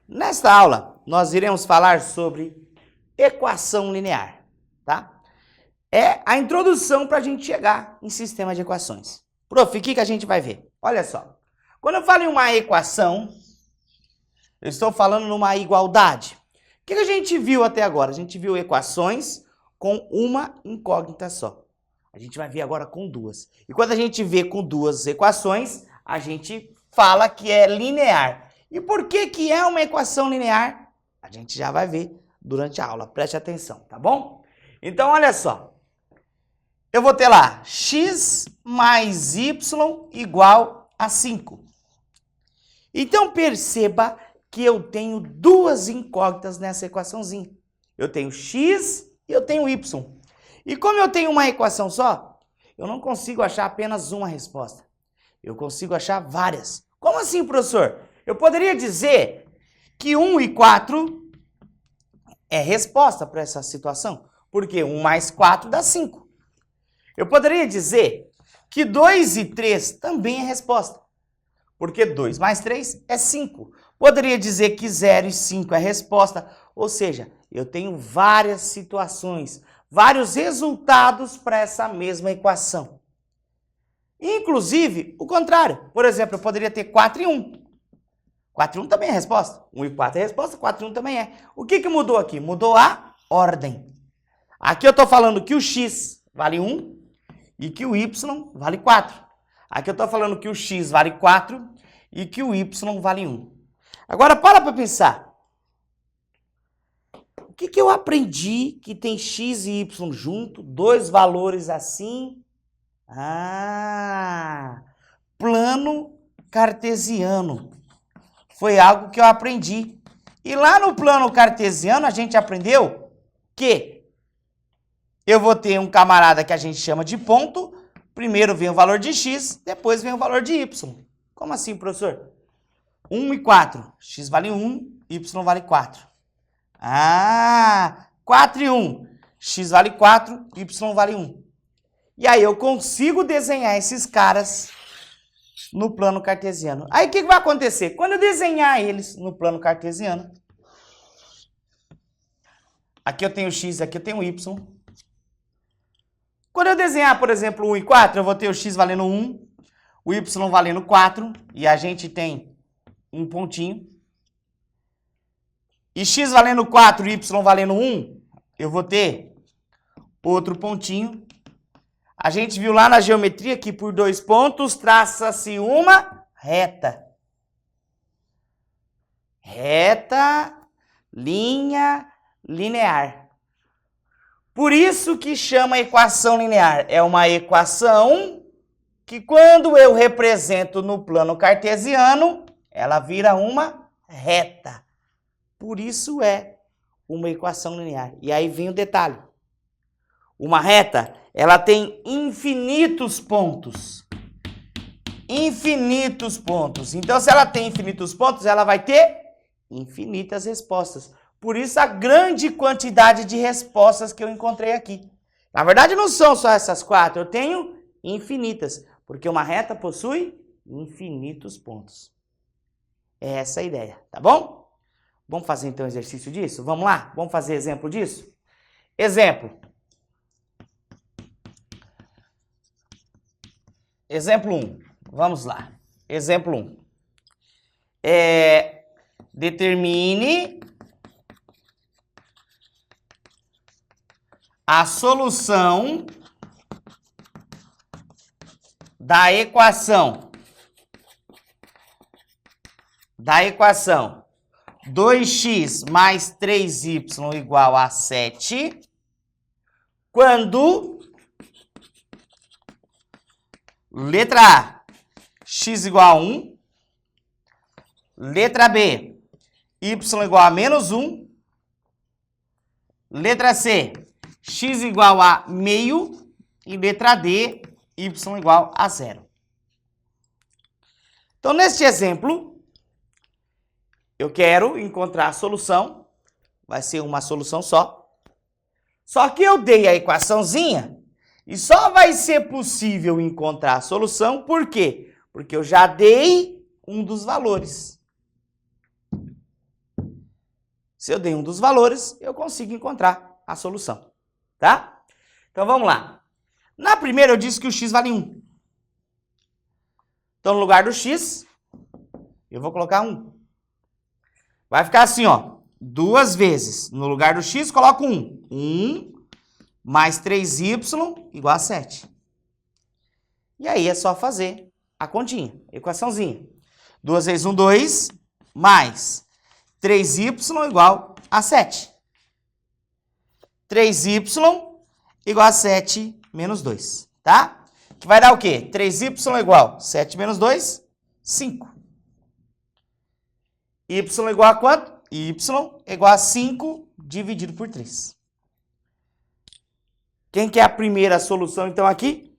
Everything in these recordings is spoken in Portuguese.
Nesta aula, nós iremos falar sobre equação linear, tá? É a introdução para a gente chegar em sistema de equações. Prof, o que a gente vai ver? Olha só, quando eu falo em uma equação, eu estou falando numa igualdade. O que a gente viu até agora? A gente viu equações com uma incógnita só. A gente vai ver agora com duas. E quando a gente vê com duas equações, a gente fala que é linear. E por que é uma equação linear? A gente já vai ver durante a aula. Preste atenção, tá bom? Então, olha só. Eu vou ter lá x mais y igual a 5. Então, perceba que eu tenho duas incógnitas nessa equaçãozinha. Eu tenho x e eu tenho y. E como eu tenho uma equação só, eu não consigo achar apenas uma resposta. Eu consigo achar várias. Como assim, professor? Eu poderia dizer que 1 e 4 é resposta para essa situação, porque 1 mais 4 dá 5. Eu poderia dizer que 2 e 3 também é resposta, porque 2 mais 3 é 5. Poderia dizer que 0 e 5 é resposta, ou seja, eu tenho várias situações, vários resultados para essa mesma equação. Inclusive, o contrário. Por exemplo, eu poderia ter 4 e 1. 4 e 1 também é resposta. 1 e 4 é resposta, 4 e 1 também é. O que mudou aqui? Mudou a ordem. Aqui eu estou falando que o x vale 1 e que o y vale 4. Aqui eu estou falando que o x vale 4 e que o y vale 1. Agora, para pensar. O que eu aprendi que tem x e y junto, dois valores assim? Plano cartesiano. Foi algo que eu aprendi. E lá no plano cartesiano a gente aprendeu que eu vou ter um camarada que a gente chama de ponto. Primeiro vem o valor de x, depois vem o valor de y. Como assim, professor? 1 e 4. X vale 1, y vale 4. 4 e 1. X vale 4, y vale 1. E aí eu consigo desenhar esses caras no plano cartesiano. Aí o que vai acontecer? Quando eu desenhar eles no plano cartesiano, aqui eu tenho x, aqui eu tenho y. Quando eu desenhar, por exemplo, 1 e 4, eu vou ter o x valendo 1, o y valendo 4, e a gente tem um pontinho. E x valendo 4 e y valendo 1, eu vou ter outro pontinho. A gente viu lá na geometria que por dois pontos traça-se uma reta. Reta, linha, linear. Por isso que chama equação linear. É uma equação que quando eu represento no plano cartesiano, ela vira uma reta. Por isso é uma equação linear. E aí vem o detalhe. Uma reta, ela tem infinitos pontos. Infinitos pontos. Então, se ela tem infinitos pontos, ela vai ter infinitas respostas. Por isso, a grande quantidade de respostas que eu encontrei aqui. Na verdade, não são só essas 4. Eu tenho infinitas. Porque uma reta possui infinitos pontos. É essa a ideia, tá bom? Vamos fazer, então, exercício disso? Vamos lá? Vamos fazer exemplo disso? Exemplo. Exemplo 1. Vamos lá. Exemplo 1. Determine a solução da equação 2x mais 3y igual a 7 quando letra A, x igual a 1. Letra B, y igual a menos 1. Letra C, x igual a meio. E letra D, y igual a 0. Então, neste exemplo, eu quero encontrar a solução. Vai ser uma solução só. Só que eu dei a equaçãozinha e só vai ser possível encontrar a solução, por quê? Porque eu já dei um dos valores. Se eu dei um dos valores, eu consigo encontrar a solução, tá? Então vamos lá. Na primeira eu disse que o x vale 1. Então no lugar do x, eu vou colocar 1. Vai ficar assim, ó, 2 vezes. No lugar do x, coloco 1. 1 mais 3y igual a 7. E aí é só fazer a continha, equaçãozinha. 2 vezes 1, 2, mais 3y igual a 7. 3y igual a 7 menos 2, tá? Que vai dar o quê? 3y igual 7 menos 2, 5. Y igual a quanto? Y igual a 5 dividido por 3. Quem que é a primeira solução, então, aqui?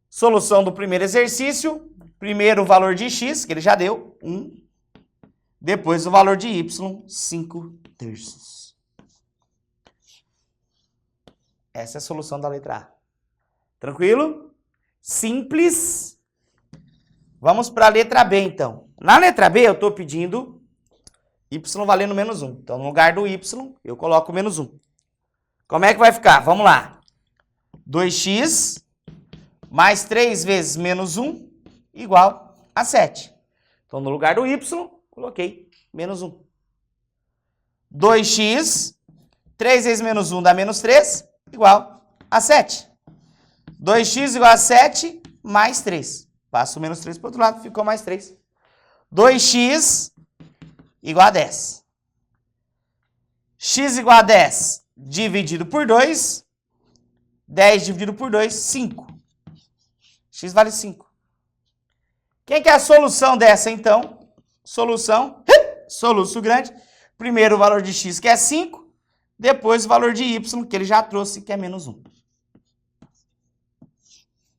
Solução do primeiro exercício. Primeiro o valor de x, que ele já deu, 1. Depois o valor de y, 5 terços. Essa é a solução da letra A. Tranquilo? Simples. Vamos para a letra B, então. Na letra B, eu estou pedindo y valendo menos 1. Então, no lugar do y, eu coloco menos 1. Como é que vai ficar? Vamos lá. 2x mais 3 vezes menos 1 igual a 7. Então, no lugar do y, coloquei menos 1. 2x, 3 vezes menos 1 dá menos 3, igual a 7. 2x igual a 7 mais 3. Passo o menos 3 para o outro lado, ficou mais 3. 2x igual a 10. X igual a 10 dividido por 2. 10 dividido por 2, 5. X vale 5. Quem que é a solução dessa, então? Solução, soluço grande. Primeiro o valor de x, que é 5. Depois o valor de y, que ele já trouxe, que é menos 1.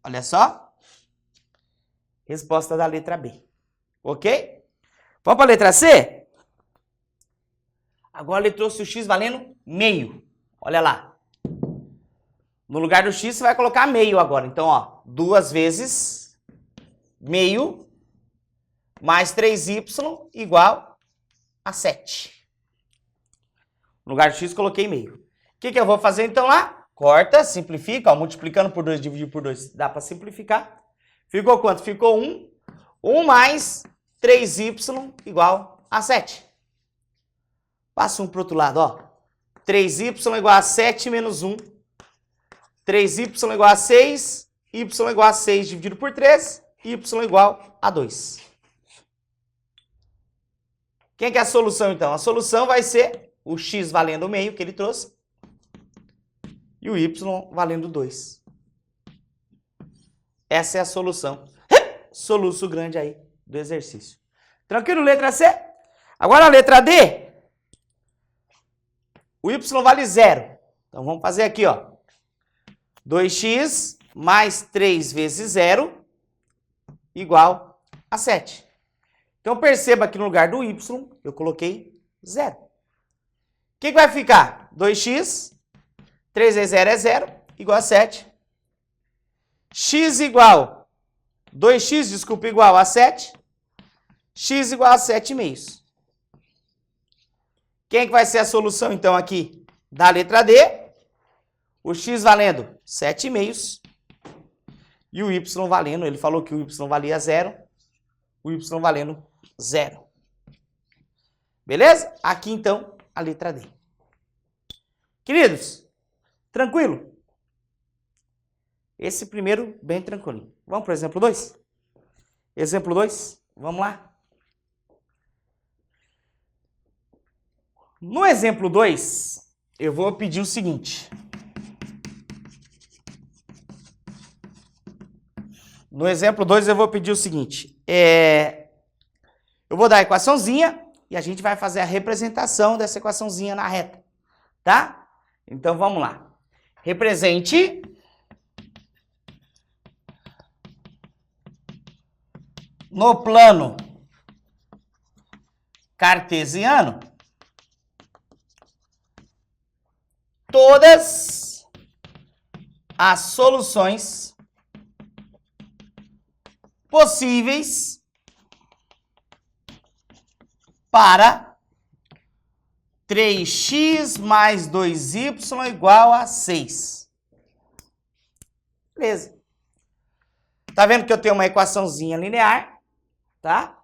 Olha só. Resposta da letra B. Ok? Vamos para a letra C? Agora ele trouxe o x valendo meio. Olha lá. No lugar do x, você vai colocar meio agora. Então, ó, 2 vezes meio mais 3y igual a 7. No lugar do x, coloquei meio. O que eu vou fazer, então, lá? Corta, simplifica, ó, multiplicando por 2, dividir por 2, dá para simplificar. Ficou quanto? Ficou 1. 1 mais 3y igual a 7. Passa um para o outro lado, ó. 3y igual a 7 menos 1. 3y igual a 6, y igual a 6 dividido por 3, y igual a 2. Quem que é a solução, então? A solução vai ser o x valendo meio, que ele trouxe, e o y valendo 2. Essa é a solução. Soluço grande aí do exercício. Tranquilo, letra C? Agora a letra D. O y vale 0. Então vamos fazer aqui, ó. 2x mais 3 vezes 0 igual a 7. Então perceba que no lugar do y eu coloquei 0. O que vai ficar? 2x, 3 vezes 0 é 0, igual a 7. X igual, 2x, desculpa, igual a 7. X igual a 7 meios. Quem que vai ser a solução, então, aqui da letra D? O x valendo 7 meios e o y valendo, ele falou que o y valia 0, o y valendo 0. Beleza? Aqui, então, a letra D. Queridos, tranquilo? Esse primeiro, bem tranquilo. Vamos para o exemplo 2? Exemplo 2, vamos lá. No exemplo 2, eu vou pedir o seguinte. No exemplo 2, eu vou pedir o seguinte. Eu vou dar a equaçãozinha e a gente vai fazer a representação dessa equaçãozinha na reta. Tá? Então, vamos lá. Represente no plano cartesiano todas as soluções possíveis para 3x mais 2y igual a 6. Beleza. Tá vendo que eu tenho uma equaçãozinha linear, tá?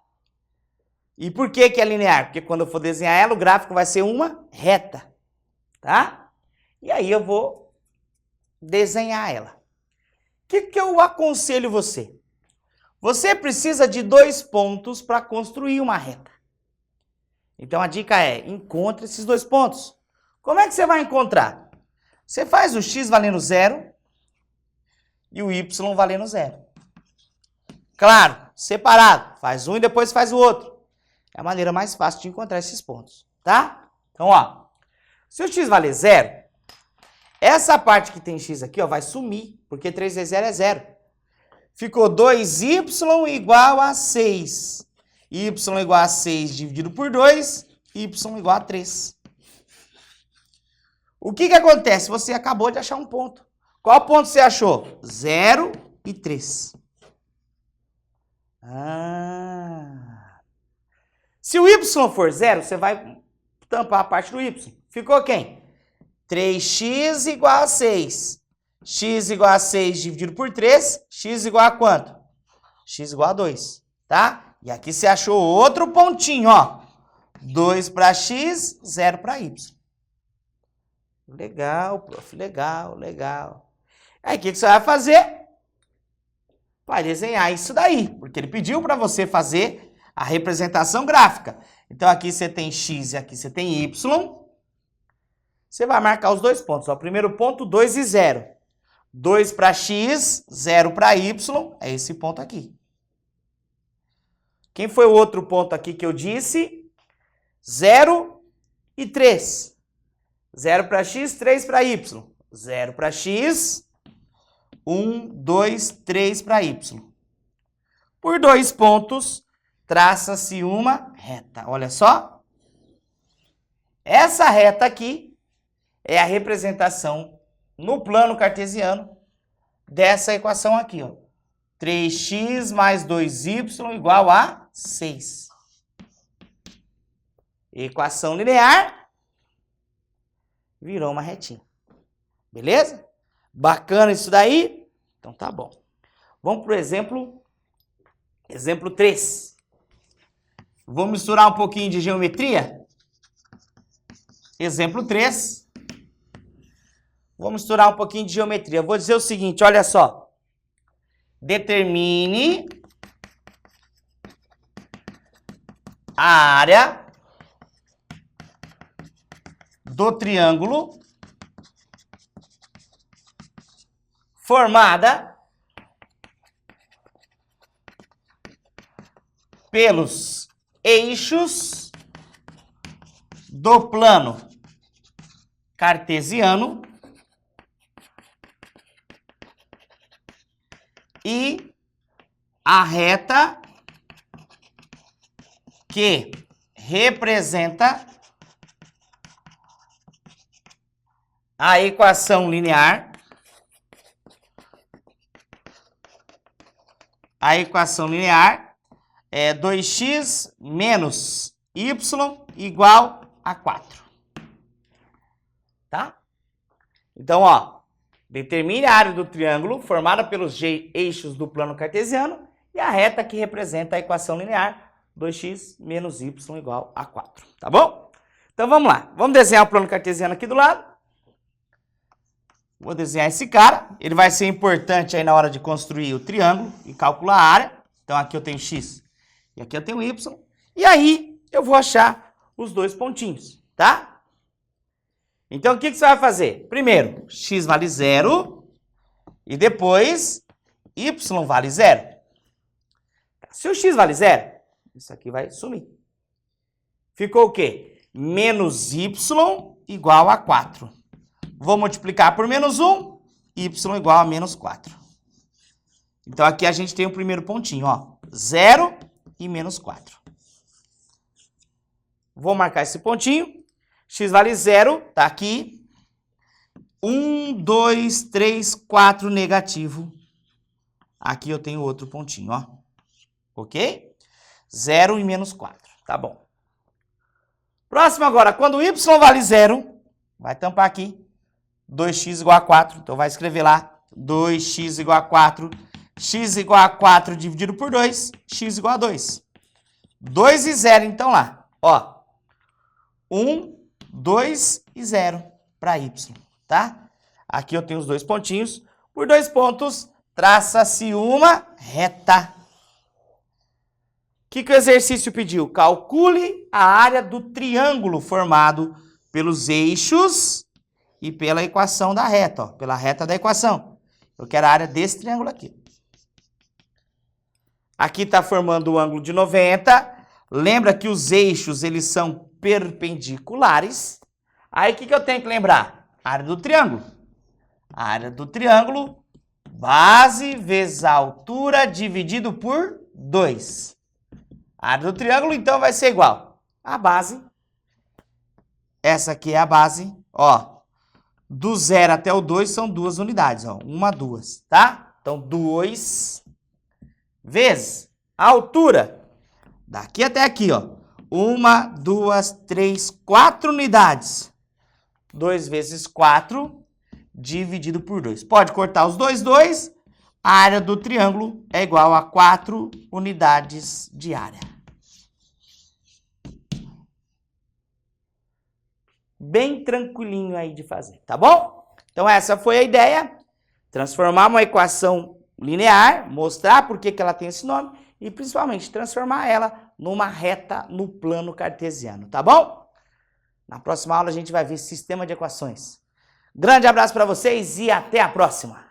E por que que é linear? Porque quando eu for desenhar ela, o gráfico vai ser uma reta, tá? E aí eu vou desenhar ela. O que eu aconselho você? Você precisa de 2 pontos para construir uma reta. Então a dica é, encontre esses 2 pontos. Como é que você vai encontrar? Você faz o x valendo 0 e o y valendo 0. Claro, separado. Faz um e depois faz o outro. É a maneira mais fácil de encontrar esses pontos, tá? Então, ó, se o x valer 0, essa parte que tem x aqui, ó, vai sumir, porque 3 vezes 0 é 0. Ficou 2y igual a 6. Y igual a 6 dividido por 2, y igual a 3. O que acontece? Você acabou de achar um ponto. Qual ponto você achou? 0 e 3. Se o y for 0, você vai tampar a parte do y. Ficou quem? 3x igual a 6. X igual a 6 dividido por 3. X igual a quanto? X igual a 2, tá? E aqui você achou outro pontinho, ó. 2 para x, 0 para y. Legal, prof. Legal, legal. Aí o que você vai fazer? Vai desenhar isso daí, porque ele pediu para você fazer a representação gráfica. Então aqui você tem x e aqui você tem y. Você vai marcar os 2 pontos. Ó. Primeiro ponto, 2 e 0. 2 para x, 0 para y, é esse ponto aqui. Quem foi o outro ponto aqui que eu disse? 0 e 3. 0 para x, 3 para y. 0 para x, 1, 2, 3 para y. Por 2 pontos, traça-se uma reta. Olha só. Essa reta aqui é a representação no plano cartesiano dessa equação aqui, ó. 3x mais 2y igual a 6. Equação linear virou uma retinha. Beleza? Bacana isso daí? Então tá bom. Vamos para o exemplo 3. Vou misturar um pouquinho de geometria. Exemplo 3. Vou misturar um pouquinho de geometria. Vou dizer o seguinte, olha só. Determine a área do triângulo formada pelos eixos do plano cartesiano e a reta que representa a equação linear. A equação linear é 2x menos y igual a 4. Tá? Então, ó, determine a área do triângulo formada pelos eixos do plano cartesiano e a reta que representa a equação linear 2x menos y igual a 4. Tá bom? Então, vamos lá. Vamos desenhar o plano cartesiano aqui do lado. Vou desenhar esse cara. Ele vai ser importante aí na hora de construir o triângulo e calcular a área. Então, aqui eu tenho x e aqui eu tenho y. E aí, eu vou achar os 2 pontinhos, tá? Então, o que você vai fazer? Primeiro, x vale 0 e depois y vale 0. Se o x vale 0, isso aqui vai sumir. Ficou o quê? Menos y igual a 4. Vou multiplicar por menos 1, y igual a menos 4. Então, aqui a gente tem o primeiro pontinho, ó. 0 e menos 4. Vou marcar esse pontinho. X vale 0, tá aqui. 1, 2, 3, 4 negativo. Aqui eu tenho outro pontinho, ó. Ok? 0 e menos 4. Tá bom. Próximo agora, quando y vale 0, vai tampar aqui. 2x igual a 4. Então vai escrever lá. 2x igual a 4. X igual a 4 dividido por 2. X igual a 2. 2 e 0, então lá. Ó. 1, 2 e 0 para y, tá? Aqui eu tenho os dois pontinhos. Por 2 pontos, traça-se uma reta. O que o exercício pediu? Calcule a área do triângulo formado pelos eixos e pela equação da reta, ó, pela reta da equação. Eu quero a área desse triângulo aqui. Aqui está formando o ângulo de 90. Lembra que os eixos, eles são perpendiculares. Aí, o que eu tenho que lembrar? A área do triângulo. A área do triângulo, base vezes a altura dividido por 2. A área do triângulo, então, vai ser igual a base. Essa aqui é a base, ó. Do 0 até o 2 são 2 unidades, ó. 1, 2, tá? Então, 2 vezes a altura. Daqui até aqui, ó. 1, 2, 3, 4 unidades. 2 vezes 4 dividido por 2. Pode cortar os dois. A área do triângulo é igual a 4 unidades de área. Bem tranquilinho aí de fazer, tá bom? Então essa foi a ideia. Transformar uma equação linear, mostrar por que ela tem esse nome e principalmente transformar ela numa reta no plano cartesiano, tá bom? Na próxima aula a gente vai ver sistema de equações. Grande abraço para vocês e até a próxima!